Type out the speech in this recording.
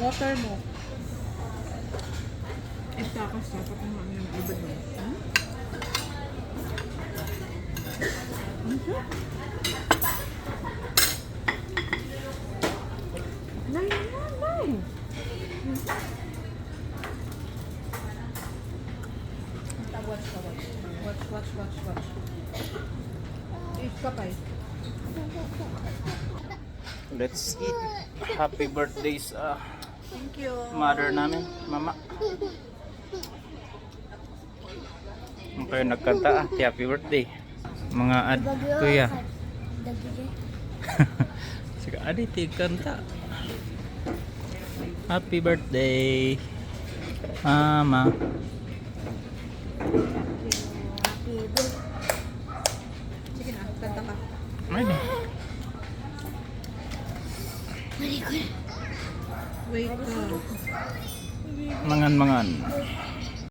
Water mo. Itakas dapat ang mga yung iba doon. Nine. Watch. Eat ka pa eh. Let's eat. Happy birthday sa Thank you. mother namin, mama. Okay, nagkanta happy birthday. Mga kuya. Sige, aditi kanta. Happy birthday, mama. Sige na, kanta ka. Ayun. Wait ka. Mangan.